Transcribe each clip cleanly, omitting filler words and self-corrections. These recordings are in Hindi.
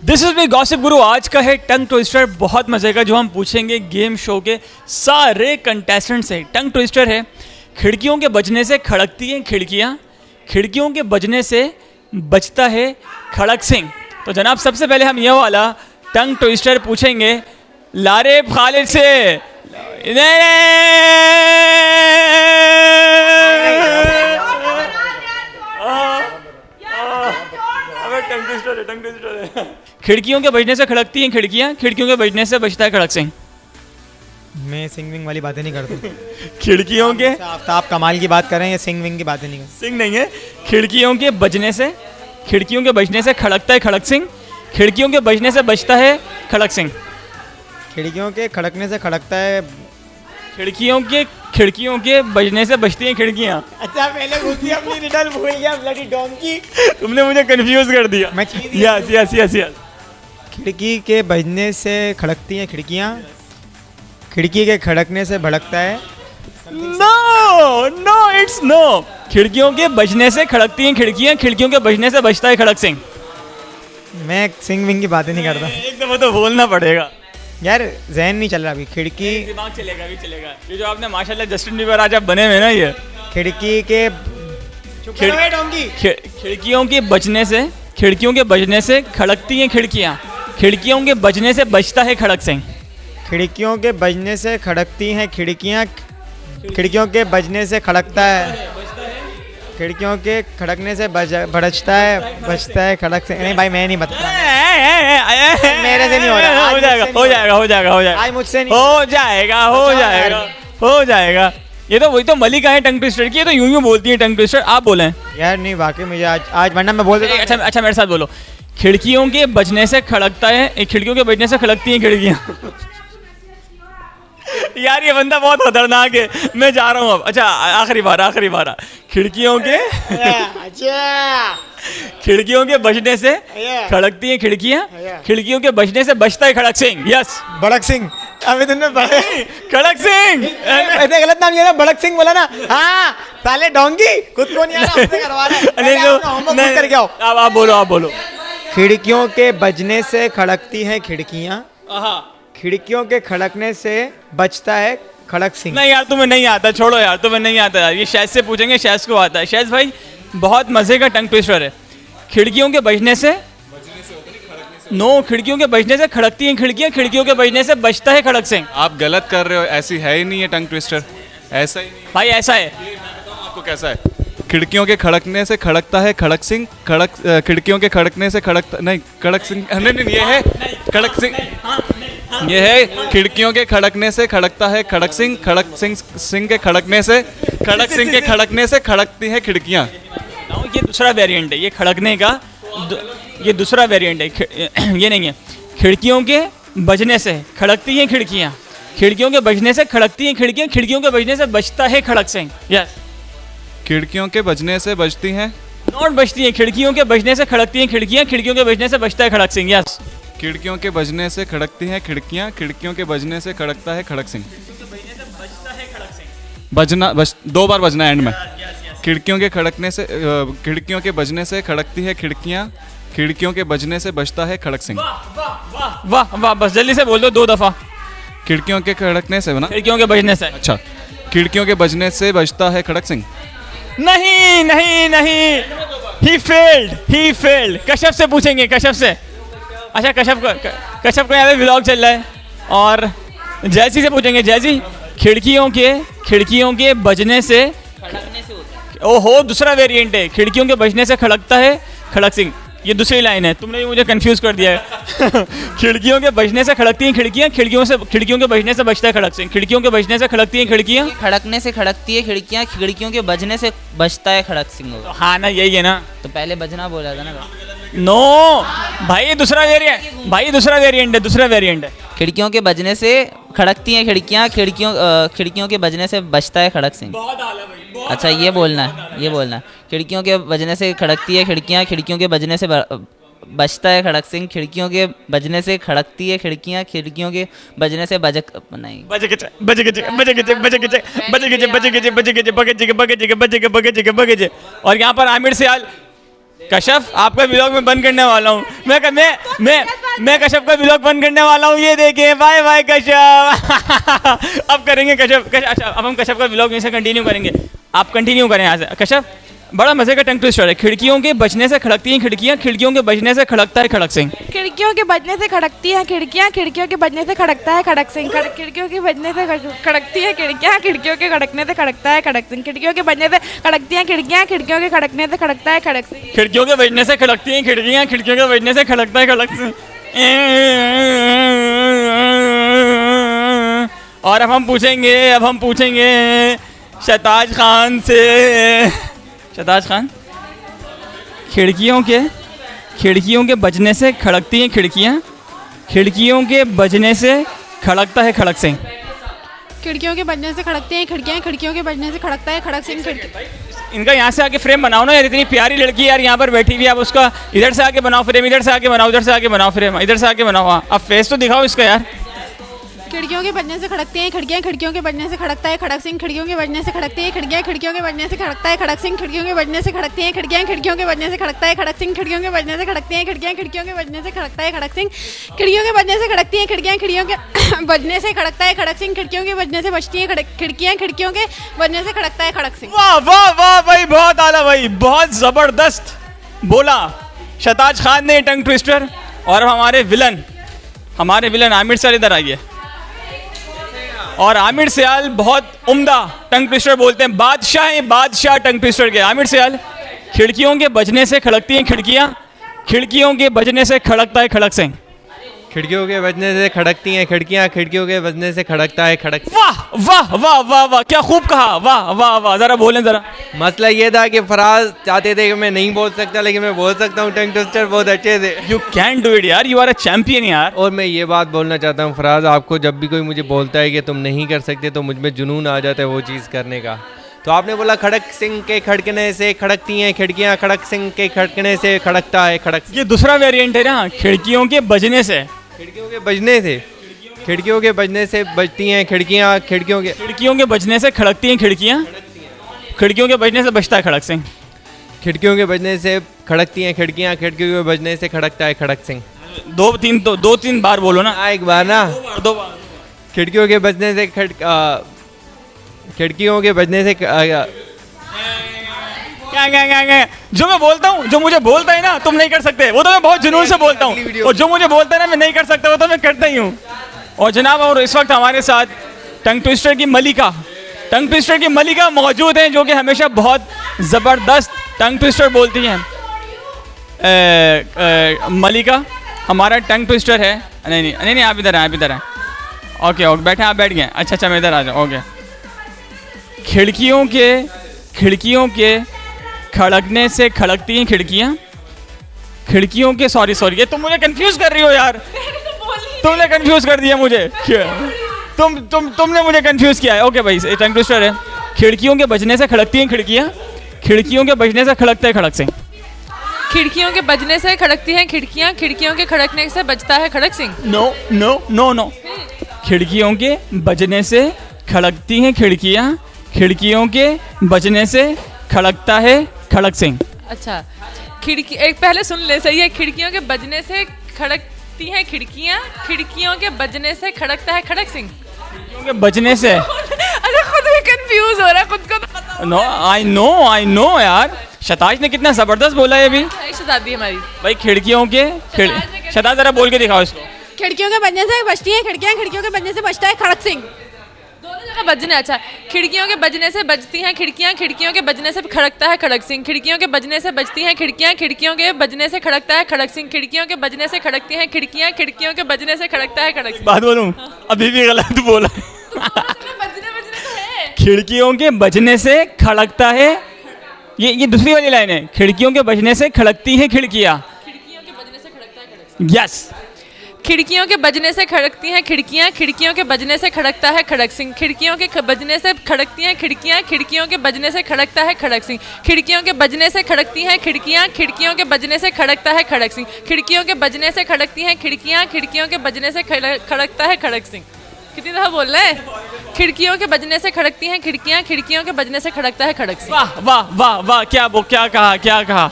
दिस इज मी गॉसिप गुरु। आज का है टंग ट्विस्टर, बहुत मजे का, जो हम पूछेंगे गेम शो के सारे कंटेस्टेंट से। टंग ट्विस्टर है, खिड़कियों के बजने से खड़कती हैं खिड़कियाँ, खिड़कियों के बजने से बजता है खड़क सिंह। तो जनाब सबसे पहले हम ये वाला टंग ट्विस्टर पूछेंगे लारे खालिद से। खिड़कियों के बजने से खड़कती हैं खिड़कियाँ, खिड़कियों के बजने से बजता है खड़क सिंह। मैं सिंग विंग वाली बातें नहीं करता। खिड़कियों के आप कमाल की बात कर रहे हैं, सिंग विंग की बातें नहीं करते। सिंह नहीं है, खिड़कियों के बजने से, खिड़कियों के बजने से खड़कता है खड़क सिंह, खिड़कियों के बजने से बजता है खड़क सिंह। खिड़कियों के खड़कने से खड़कता है, खिड़कियों के बजने से बजती हैं खिड़कियाँ। अच्छा पहले अपनी रिडल भूल गया, ब्लडी डोंकी। तुमने मुझे कंफ्यूज कर दिया। मैं यस यस यस यस। खिड़की के बजने से खड़कती हैं खिड़कियाँ, खिड़की के खड़कने से भड़कता है। No no it's no. खिड़कियों के बजने से खड़कती हैं खिड़कियाँ, खिड़कियों के बजने से बजता है खड़क सिंह। मैं सिंग विंग की बातें नहीं करता एक दफा तो बोलना पड़ेगा यार, जहन नहीं चल रहा अभी। खिड़की दिमाग चलेगा, अभी चलेगा। ये जो आपने माशाल्लाह जस्टिन बीबर आज आप बने हुए ना, ये खिड़की के खिड़कियों के बजने से, खिड़कियों के बजने से खड़कती हैं खिड़कियाँ, खिड़कियों के बजने से बजता है खड़क सिंह। खिड़कियों के बजने से खड़कती हैं खिड़कियाँ, खिड़कियों के बजने से खड़कता है, खिड़कियों के खड़कने से भड़कता है, बजता है खड़क से। नहीं भाई मैं नहीं बता, मेरे से नहीं हो रहा। हो जाएगा हो जाएगा हो जाएगा हो जाएगा, आज मुझसे नहीं हो जाएगा हो जाएगा हो जाएगा। ये तो वही तो मलिका है टंग ट्विस्टर की, ये तो यूं यूं बोलती है टंग ट्विस्टर। आप बोलें यार। नहीं वाकई मुझे आज वरना मैं बोल देता। अच्छा अच्छा मेरे साथ बोलो। खिड़कियों के बजने से खड़कता है, खिड़कियों के बजने से खड़कती हैं खिड़कियाँ। यार ये बंदा बहुत खतरनाक है, मैं जा रहा हूँ अब। अच्छा आखिरी बार खिड़कियों के खिड़कियों के बजने से खड़कती हैं खिड़कियाँ, खिड़कियों के बजने से बजता है खड़क सिंह। यस भड़क सिंह। अभी तुमने खड़क सिंह ऐसे गलत नाम लिया ना, भड़क सिंह बोला ना। हाँ साले डोंगी, खुद को नहीं आ रहा, हमसे करवा रहा है। करके आओ। अब आप बोलो। खिड़कियों के बजने से खड़कती हैं खिड़कियाँ, खिड़कियों के खड़कने से बचता है खड़क सिंह। नहीं यार तुम्हें नहीं आता, छोड़ो यार, तुम्हें नहीं आता यार। ये शैज़ से पूछेंगे, शैज़ को आता है। शैज़ भाई बहुत मजे का टंग ट्विस्टर है। खिड़कियों के बजने से खिड़कियों के बजने से खड़कती हैं खिड़कियाँ, खिड़कियों के बजने से बजता है खड़क सिंह। आप गलत कर रहे हो, ऐसी है ही नहीं है टंग ट्विस्टर, ऐसा ही नहीं भाई ऐसा है। आपको कैसा है? खिड़कियों के खड़कने से खड़कता है खड़क सिंह, खिड़कियों के खड़कने से खड़कता नहीं खड़क सिंह। नहीं ये है खड़क सिंह, ये है खिड़कियों के खड़कने से खड़कता है खड़क सिंह, खड़क सिंह के खड़कने से खड़क सिंह के खड़कने से खड़कती हैं खिड़कियाँ। ये दूसरा वेरिएंट है, ये खड़कने का ये दूसरा वेरिएंट है। ये नहीं है। खिड़कियों के बजने से खड़कती हैं खिड़कियाँ, खिड़कियों के बजने से खड़कती हैं खिड़कियाँ, खिड़कियों के बजने से बजता है खड़क सिंह। यस। खिड़कियों के बजने से बजती हैं, नॉट बजती हैं, खिड़कियों के बजने से खड़कती हैं खिड़कियाँ, खिड़कियों के बजने से बजता है खड़क सिंह। यस। खिड़कियों के बजने से खड़कती हैं खिड़कियाँ, खिड़कियों के बजने से खड़कता है खड़क सिंह। बजना दो बार बजना एंड में। खिड़कियों के खड़कने से खिड़कियों के बजने से खड़कती है खिड़कियाँ, खिड़कियों के बजने से बजता है खड़क सिंह। वाह वाह, बस जल्दी से बोल दो 2 दफा। खिड़कियों के खड़कने से बना, खिड़कियों के बजने से। अच्छा, खिड़कियों के बजने से बजता है खड़क सिंह। नहीं नहीं नहीं, ही फेल्ड। कश्यप से पूछेंगे, कश्यप से। अच्छा कश्यप को यहाँ पे व्लॉग चल रहा है। और जैसी से पूछेंगे, जैसी। खिड़कियों के बजने से ओहो दूसरा वेरिएंट है। खिड़कियों के बजने से खड़कता है खड़क सिंह, ये दूसरी लाइन है। तुमने मुझे कंफ्यूज कर दिया है। खिड़कियों के बजने से खड़कती हैं खिड़कियाँ, खिड़कियों के बजने से बजता है खड़क सिंह। खिड़कियों के बजने से खड़कती हैं खिड़कियाँ, खड़कने से खड़कती है खिड़कियाँ, खिड़कियों के बजने से बजता है खड़क सिंह। तो हाँ ना, यही है ना। तो पहले बजना बोला था ना। नो भाई ये दूसरा वेरिएंट है। खिड़कियों के बजने से खड़कती हैं खिड़कियाँ, खिड़कियों के बजने से बजता है खड़क सिंह। अच्छा ये बोलना है। खिड़कियों के बजने से खड़कती है खिड़कियाँ, खिड़कियों के बजने से बजता है खड़क सिंह, खिड़कियों के बजने से खड़कती है खिड़कियाँ, खिड़कियों के बजने से और यहाँ पर आमिर सियाल कशफ आपका व्लॉग में बंद करने वाला हूँ मैं कशफ का व्लॉग बंद करने वाला हूँ। ये देखें, बाय बाय कशफ। अब करेंगे कशफ। अच्छा, अब हम कशफ का व्लॉग से कंटिन्यू करेंगे। आप कंटिन्यू करें यहाँ से। कशफ, बड़ा मजे का टंग ट्विस्टर है। खिड़कियों के बजने से खड़कती हैं खिड़कियाँ, खिड़कियों के बजने से खड़कता है खड़क सिंह। खिड़कियों के बजने से खड़कती हैं खिड़कियाँ, खिड़कियों के बजने से खड़कता है खड़क सिंह। खिड़कियों के बजने से खड़कती हैं खिड़कियाँ, खिड़कियों के खड़कने से खड़कता है खड़क सिंह। खिड़कियों के बजने से खड़कती हैं खिड़कियाँ, खिड़कियों के खड़कने से खड़कता है खड़क सिंह। खिड़कियों के बजने से खड़कती हैं खिड़कियाँ, खिड़कियों के बजने से खड़कता है खड़क सिंह। और अब हम पूछेंगे शहताज खान से। शहताज खान, खिड़कियों के बजने से खड़कती हैं खिड़कियाँ, खिड़कियों के बजने से खड़कता है खड़क सिंह। खिड़कियों के बजने से खड़कती हैं खिड़कियाँ, खिड़कियों के बजने से खड़कता है खड़क सिंह। इनका यहाँ से आके फ्रेम बनाओ ना यार, इतनी प्यारी लड़की यार यहाँ पर बैठी हुई है। आप उसका इधर से आके बनाओ फ्रेम, इधर से आके बनाओ, उधर से आके बनाओ फ्रेम, इधर से आके बनाओ। अब फेस तो दिखाओ इसका यार। खिड़कियों के बजने से खड़कती हैं खिड़कियाँ, खिड़कियों के बजने से खड़कता है खड़क सिंह। खिड़कियों के बजने से खड़कती हैं खिड़कियाँ, खिड़कियों के बजने से खड़कता है खड़क सिंह। खिड़कियों के बजने से खड़कती हैं खिड़कियाँ, खिड़कियों के बजने से खड़कता है खड़क सिंह। खिड़कियों के बजने से खड़कती हैं खिड़कियाँ, खिड़कियों के बजने से खड़कता है खड़क सिंह। खिड़कियों के बजने से खड़कती हैं खिड़कियाँ, खिड़कियों के बजने से खड़कता है खड़क सिंह। खिड़कियों के बजने से बजती हैं खिड़कियाँ, खिड़कियों के बजने से खड़कता है खड़क सिंह। वाह वाह वाह भाई, बहुत आला भाई, बहुत जबरदस्त बोला शहताज खान ने टंग ट्विस्टर। और हमारे विलन आमिर सर इधर आइए। और आमिर सियाल बहुत उम्दा टंग ट्विस्टर बोलते हैं, बादशाह टंग ट्विस्टर के आमिर सियाल। खिड़कियों के बजने से खड़कती हैं खिड़कियाँ, खिड़कियों के बजने से खड़कता है खड़क सिंह। खिड़कियों के बजने से खड़कती हैं खिड़कियाँ, खिड़कियों के बजने से खड़कता है खड़क। वाह वाह वाह वाह वाह, क्या खूब कहा, वाह वाह वाह। जरा बोलें जरा। मसला ये था कि फराज चाहते थे कि मैं नहीं बोल सकता, लेकिन मैं बोल सकता हूँ टंग ट्विस्टर बहुत अच्छे से। यू कैन डू इट यार, यू आर अ चैंपियन यार। और मैं ये बात बोलना चाहता हूँ फराज, आपको जब भी कोई मुझे बोलता है कि तुम नहीं कर सकते तो मुझ में जुनून आ जाता है वो चीज़ करने का। तो आपने बोला खड़क सिंह के खड़कने से खड़कती हैं खिड़कियाँ, खड़क सिंह के खड़कने से खड़कता है खड़क। ये दूसरा वेरिएंट है ना, खिड़कियों के बजने से, खिड़कियों के बजने से, खिड़कियों के बजने से बजती हैं खिड़कियाँ, खिड़कियों के बजने से खड़कती हैं खिड़कियाँ, खिड़कियों के बजने से बजता है खड़क सिंह। खिड़कियों के बजने से खड़कती हैं खिड़कियाँ, खिड़कियों के बजने से खड़कता है खड़क सिंह। दो तीन बार बोलो ना। एक बार ना। दो बार। खिड़कियों के बजने से खिड़कियों के बजने से क्या जो मैं बोलता हूँ, जो मुझे बोलता है ना तुम नहीं कर सकते, वो तो मैं बहुत जुनून से बोलता हूँ। और जो मुझे बोलता है ना मैं नहीं कर सकता, वो तो मैं करता ही हूँ। और जनाब, और इस वक्त हमारे साथ टंग ट्विस्टर की मलिका मौजूद हैं, जो कि हमेशा बहुत ज़बरदस्त टंग ट्विस्टर बोलती हैं। मलिका हमारा टंग ट्विस्टर है। नहीं आप इधर हैं। ओके बैठे, आप बैठ गए। अच्छा मैं इधर आ जाऊँ। ओके, खिड़कियों के खड़कने से खड़कती हैं खिड़कियाँ, खिड़कियों के सॉरी ये तुम मुझे कंफ्यूज कर रही हो यार। तुमने कंफ्यूज कर दिया मुझे। तुमने मुझे कंफ्यूज किया है। ओके भाई, टंग ट्विस्टर है। खिड़कियों के बजने से खड़कती हैं खिड़कियाँ, खिड़कियों के बजने से खड़कता है खड़क सिंह। खिड़कियों के बजने से खड़कती हैं खिड़कियाँ, खिड़कियों के खड़कने से बजता है खड़क सिंह। नो। खिड़कियों के बजने से खड़कती हैं खिड़कियाँ, खिड़कियों के बजने से खड़कता है खड़क सिंह। अच्छा, खिड़की एक पहले सुन ले, सही है। खिड़कियों के बजने से खड़कती हैं खिड़कियाँ, खिड़कियों के बजने से खड़कता है खड़क सिंह। खिड़कियों के बजने से अरे खुद भी कंफ्यूज हो रहा है, खुद को तो पता। नो, आई नो यार। शहताज ने कितना जबरदस्त बोला है अभी। शादी हमारी भाई खिड़कियों के शहताज जरा बोल के दिखाओ इसको। खिड़कियों के बजने से बजती हैं खिड़कियाँ, खिड़कियों के बजने से बजता है खड़क सिंह। दोनों जगह बजने। अच्छा, खिड़कियों के बजने से बजती हैं खिड़कियाँ, खिड़कियों के बजने से खड़कता है खड़क सिंह। खिड़कियों के बजने से बजती हैं खिड़कियाँ, खिड़कियों के बजने से खड़कता है खड़क सिंह। खिड़कियों के बजने से खड़कती हैं खिड़कियाँ, खिड़कियों के बजने से खड़कता है खड़क सिंह। बात बोलूं, अभी भी गलत बोला। बजने तो है। खिड़कियों के बजने से खड़कता है, ये दूसरी वाली लाइन है। खिड़कियों के बजने से खड़कती है खिड़कियाँ, खिड़कियों के बजने से खड़कता है खड़क सिंह। यस। खिड़कियों के बजने से खड़कती हैं खिड़कियाँ, खिड़कियों के बजने से खड़कता है खड़क सिंह। खिड़कियों के बजने से खड़कती हैं खिड़कियाँ, खिड़कियों के बजने से खड़कता है खड़क सिंह। खिड़कियों के बजने से खड़कती हैं खिड़कियाँ, खिड़कियों के बजने से खड़कता है खड़क सिंह। खिड़कियों के बजने से खड़कती हैं खिड़कियाँ, खिड़कियों के बजने से खड़कता है खड़क सिंह। कितनी दफा बोल रहे हैं? खिड़कियों के बजने से खड़कती हैं खिड़कियाँ, खिड़कियों के बजने से खड़कता है खड़क सिंह। वाह वाह वाह वाह, क्या कहा।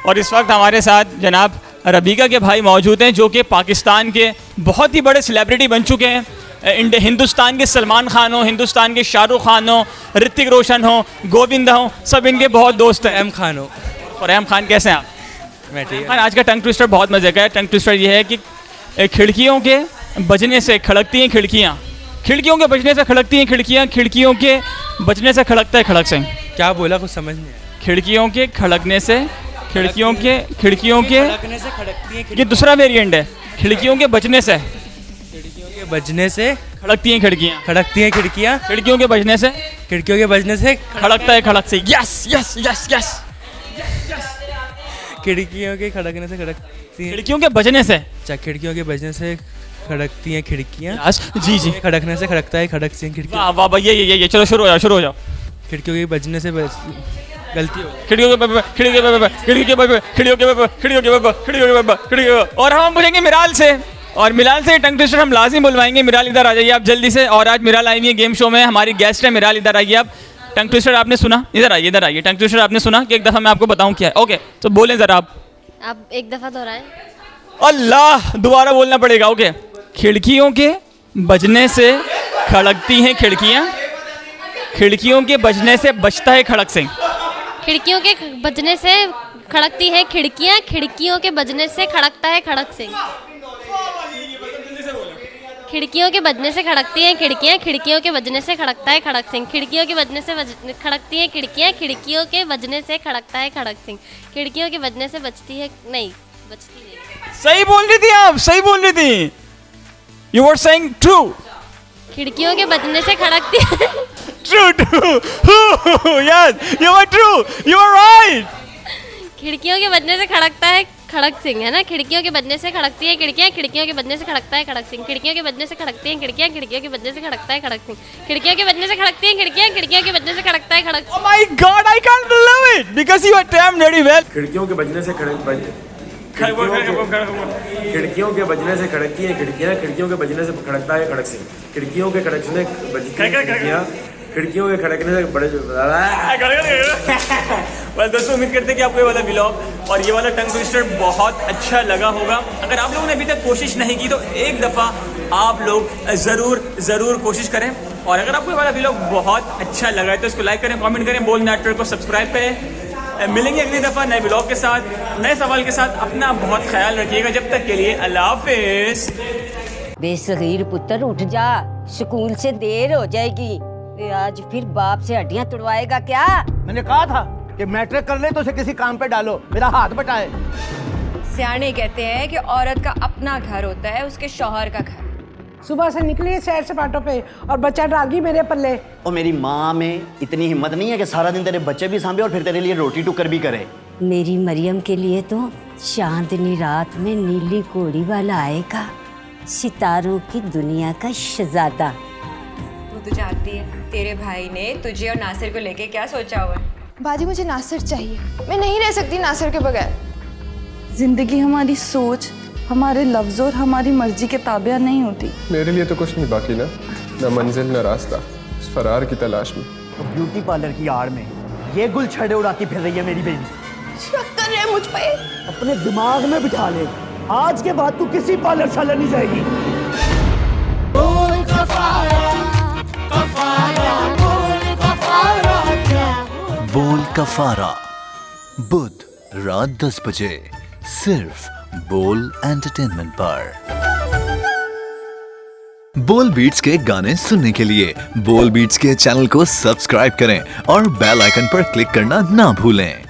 और इस वक्त हमारे साथ जनाब रबीका के भाई मौजूद हैं, जो कि पाकिस्तान के बहुत ही बड़े सेलिब्रिटी बन चुके हैं। हिंदुस्तान के सलमान खान हो, हिंदुस्तान के शाहरुख खान हो, ऋतिक रोशन हो, गोविंदा हो, सब इनके बहुत दोस्त हैं। एम खान हो। और एम खान कैसे हैं आप? मैं ठीक खान, आज का टंग ट्विस्टर बहुत मजे का है। टंग ट्विस्टर ये है कि खिड़कियों के बजने से खड़कती हैं खिड़कियाँ, खिड़कियों के बजने से खड़कती हैं खिड़कियाँ, खिड़कियों के बजने से खड़कता है खड़क सिंह। क्या बोला, कुछ समझ नहीं आया। खिड़कियों के खड़कने से खिड़कियों के खड़कने से खड़कती है, ये दूसरा वेरिएंट है। खिड़कियों के बजने से खिड़कियों के बजने से खड़कती हैं खिड़कियाँ, खड़कती हैं खिड़कियाँ, खिड़कियों के बजने से खिड़कियों के बजने से खड़कता है Khadak Singh. Yes yes yes yes. खिड़कियों के खड़कने से खड़कती हैं। खिड़कियों के बजने से, अच्छा, खिड़कियों के बजने से खड़कती हैं खिड़कियाँ। यस जी जी। खड़कने से खड़कता है खड़क सिंह। वाह वाह वाह, ये चलो शुरू हो जाओ, शुरू हो जाओ। खिड़कियों के बजने से गलती हो गई। खिड़कियों के खिड़कियों के खिड़कियों के खिड़कियों के खिड़कियों के खिड़कियों के खिड़कियों। और हम पूछेंगे मिराल से, और मिराल से टंग ट्विस्टर हम लाजिम बुलवाएंगे। मिराल इधर आ जाइए आप जल्दी से। और आज मिराल आई हुई है गेम शो में, हमारी गेस्ट है मिराल। इधर आइए आप। टंग ट्विस्टर आपने सुना? इधर आइए, इधर आइए। टंग ट्विस्टर आपने सुना कि एक दफ़ा मैं आपको बताऊं क्या है? ओके, तो बोलें ज़रा आप एक दफ़ा दोहराएं। अल्लाह, दोबारा बोलना पड़ेगा। ओके, खिड़कियों के बजने से खड़कती हैं खिड़कियाँ, खिड़कियों के बजने से बजता है खड़क सिंह। खिड़कियों के बजने से खड़कती है खिड़कियाँ, खिड़कियों के बजने से खड़कता है खड़क सिंह। खिड़कियों के बजने से खड़कती हैं खिड़कियाँ, खिड़कियों के बजने से खड़कता है खड़क सिंह। खिड़कियों के बजने से खड़कती हैं खिड़कियाँ, खिड़कियों के बजने से खड़कता है खड़क सिंह। खिड़कियों के बजने से बचती है, नहीं बचती नहीं। सही बोल रही थी आप, सही बोल रही थी। You were saying true. खिड़कियों के बजने से खड़कती है True, true. Yes, you are true. You are right. खिड़कियों के बजने से खड़कता है खड़क सिंह, है ना? खिड़कियों के बजने से खड़कती है खिड़कियाँ, खिड़कियों के बजने से खड़कता है खड़क सिंह। खिड़कियों के बजने से खड़कती हैं खिड़कियाँ, खिड़कियों के बजने से खड़कता है खड़क सिंह। खिड़कियों के बजने से खड़कती हैं खिड़कियाँ, खिड़कियों के बजने से खड़कता है खड़क Oh my God, I can't believe it because you attempted very well. खिड़कियों के बजने से खिड़कियों के बजने से खड़कती हैं खिड़कियाँ, खिड़कियों के बजने से खड़कता है खड़क सिंह। खिड़कियों के खड़कने बजती हैं खिड़कियाँ, खिड़कियों के खड़कने से बड़े। well, दोस्तों उम्मीद करते हैं कि आपको ये वाला व्लॉग और ये वाला टंग ट्विस्टर बहुत अच्छा लगा होगा। अगर आप लोगों ने अभी तक कोशिश नहीं की तो एक दफ़ा आप लोग ज़रूर कोशिश करें। और अगर आपको ये वाला व्लॉग बहुत अच्छा लगा है तो इसको लाइक करें, कमेंट करें, बोल नेटवर्क को सब्सक्राइब करें। मिलेंगे अगली दफ़ा नए व्लॉग के साथ, नए सवाल के साथ। अपना बहुत ख्याल रखिएगा। जब तक के लिए अल्लाह हाफिज़। बेसगीर पुत्र उठ जा, स्कूल से देर हो जाएगी। आज फिर बाप से हड्डियां तुड़वाएगा क्या? मैंने कहा था कि मैट्रिक कर ले तो उसे किसी काम पे डालो, मेरा हाथ बटाए। सियाने कहते हैं कि औरत का अपना घर होता है उसके शौहर का घर। सुबह से निकली सैर सपाटों पे और बच्चा डाल गई मेरे पल्ले। और मेरी माँ में इतनी हिम्मत नहीं है कि सारा दिन तेरे बच्चे भी सांभे और फिर तेरे लिए रोटी टुकर भी करे। मेरी मरियम के लिए तो चांदनी रात में नीली घोड़ी वाला आएगा, सितारों की दुनिया का शहजादा। तू तो जानती है तेरे भाई ने तुझे और नासिर को लेके क्या सोचा हुआ है। बाजी मुझे नासिर चाहिए, मैं नहीं रह सकती नासिर के बगैर। जिंदगी हमारी सोच, हमारे लफ्ज और हमारी मर्जी के ताबिया नहीं होती। मेरे लिए तो कुछ नहीं बाकी ना मंजिल ना रास्ता, इस फरार की तलाश में। तो ब्यूटी पार्लर की आड़ में ये गुल छड़े उड़ाती फिर रही है मेरी बेबी। शक कर रहे हैं मुझ पे। अपने दिमाग में बिठा ले, आज के बाद तू किसी पार्लर शालर नहीं जाएगी। बोल कफारा, कफारा, बोल कफारा क्या? बोल कफारा, बुध रात 10 बजे सिर्फ बोल एंटरटेनमेंट पर। बोल बीट्स के गाने सुनने के लिए बोल बीट्स के चैनल को सब्सक्राइब करें और बेल आइकन पर क्लिक करना ना भूलें।